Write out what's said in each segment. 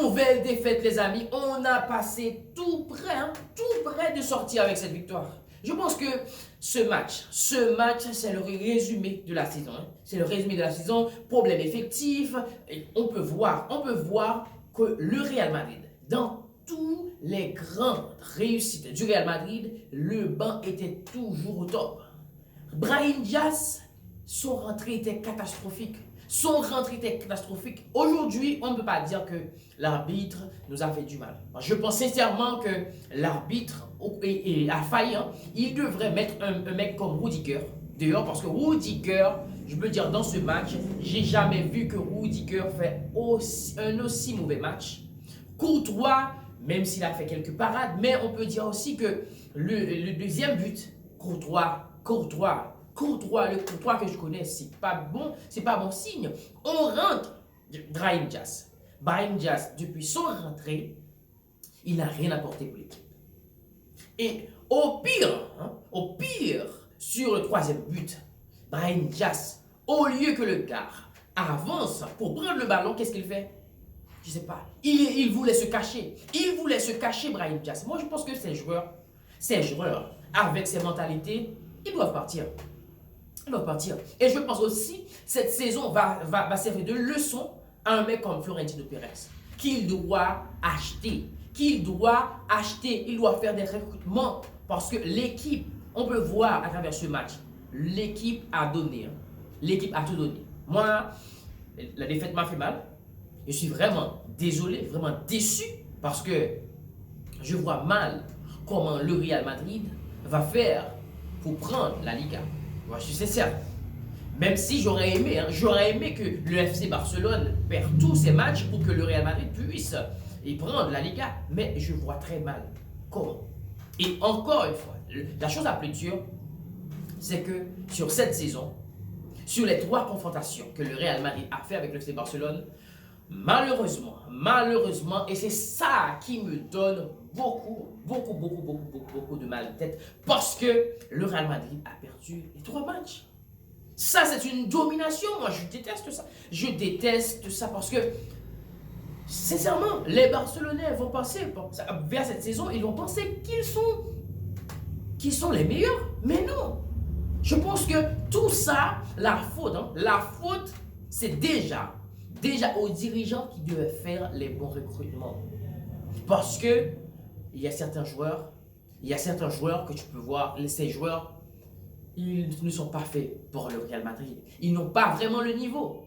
Nouvelle défaite, les amis. On a passé tout près de sortir avec cette victoire. Je pense que ce match, c'est le résumé de la saison. C'est le résumé de la saison. Problème effectif. Et on peut voir que le Real Madrid, dans tous les grandes réussites du Real Madrid, le banc était toujours au top. Brahim Diaz, son rentrée était catastrophique. Aujourd'hui, on ne peut pas dire que l'arbitre nous a fait du mal. Je pense sincèrement que l'arbitre a failli. Il devrait mettre un mec comme Rudiger dehors parce que Rudiger, je peux dire dans ce match, j'ai jamais vu que Rudiger fait un aussi mauvais match. Courtois, même s'il a fait quelques parades, mais on peut dire aussi que le deuxième but, le Courtois que je connais, c'est pas bon signe. On rentre Brahim Diaz. Brahim Diaz, depuis son rentrée, il n'a rien apporté pour l'équipe. Et au pire, sur le troisième but, Brahim Diaz, au lieu que le gars avance pour prendre le ballon, qu'est-ce qu'il fait? Je ne sais pas. Il voulait se cacher. Brahim Diaz. Moi, je pense que ces joueurs, avec ces mentalités, ils doivent partir. Et je pense aussi cette saison va servir de leçon à un mec comme Florentino Pérez, qu'il doit acheter. Il doit faire des recrutements parce que l'équipe, on peut voir à travers ce match, l'équipe a donné. L'équipe a tout donné. Moi, la défaite m'a fait mal. Je suis vraiment désolé, vraiment déçu parce que je vois mal comment le Real Madrid va faire pour prendre la Liga. Moi, je suis sincère. Même si j'aurais aimé que le FC Barcelone perde tous ses matchs pour que le Real Madrid puisse y prendre la Liga. Mais je vois très mal comment. Et encore une fois, la chose la plus dure, c'est que sur cette saison, sur les 3 confrontations que le Real Madrid a fait avec le FC Barcelone, malheureusement, et c'est ça qui me donne beaucoup de mal de tête, parce que le Real Madrid a perdu les 3 matchs. Ça, c'est une domination. Moi, je déteste ça parce que, sincèrement, les Barcelonais vont penser, vers cette saison, ils vont penser qu'ils sont les meilleurs. Mais non. Je pense que tout ça, la faute, c'est déjà aux dirigeants qui devaient faire les bons recrutements. Parce que il y a certains joueurs que tu peux voir, ces joueurs, ils ne sont pas faits pour le Real Madrid. Ils n'ont pas vraiment le niveau.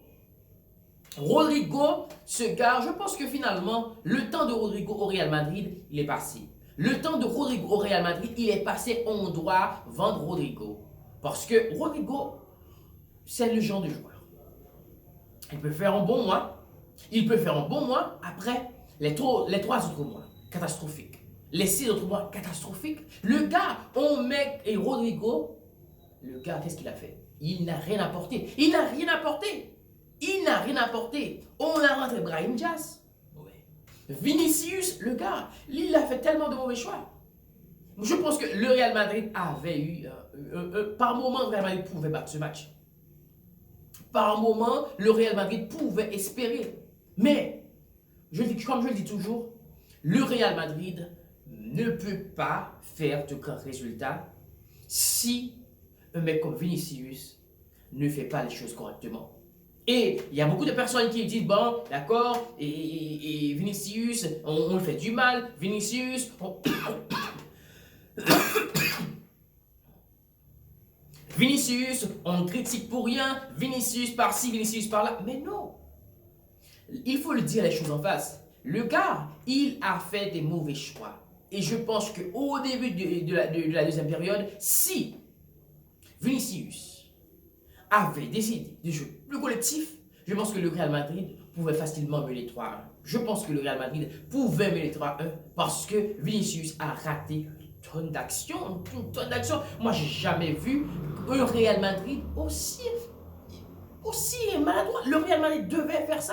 Rodrigo, ce gars, je pense que finalement, le temps de Rodrigo au Real Madrid, il est passé. Le temps de Rodrigo au Real Madrid, il est passé. On doit vendre Rodrigo. Parce que Rodrigo, c'est le genre de joueur. Il peut faire un bon mois. Après, les 3 autres mois, catastrophiques. Les 6 autres mois, catastrophiques. Le gars, et Rodrigo, le gars, qu'est-ce qu'il a fait? Il n'a rien apporté. On a rentré Brahim Diaz. Ouais. Vinicius, le gars, il a fait tellement de mauvais choix. Je pense que le Real Madrid avait eu, par moment, le Real Madrid pouvait battre ce match. Par moment, le Real Madrid pouvait espérer. Mais, comme je le dis toujours, le Real Madrid ne peut pas faire de grands résultats si un mec comme Vinicius ne fait pas les choses correctement. Et il y a beaucoup de personnes qui disent, bon, d'accord, et Vinicius, on le fait du mal, Vinicius, Vinicius, on critique pour rien, Vinicius par-ci, Vinicius par-là. Mais non, il faut le dire les choses en face. Le gars, il a fait des mauvais choix. Et je pense qu'au début de la deuxième période, si Vinicius avait décidé de jouer plus collectif, je pense que le Real Madrid pouvait facilement mener 3-1. Je pense que le Real Madrid pouvait mener 3-1 parce que Vinicius a raté une tonne d'actions. Moi, j'ai jamais vu un Real Madrid aussi maladroit. Le Real Madrid devait faire ça.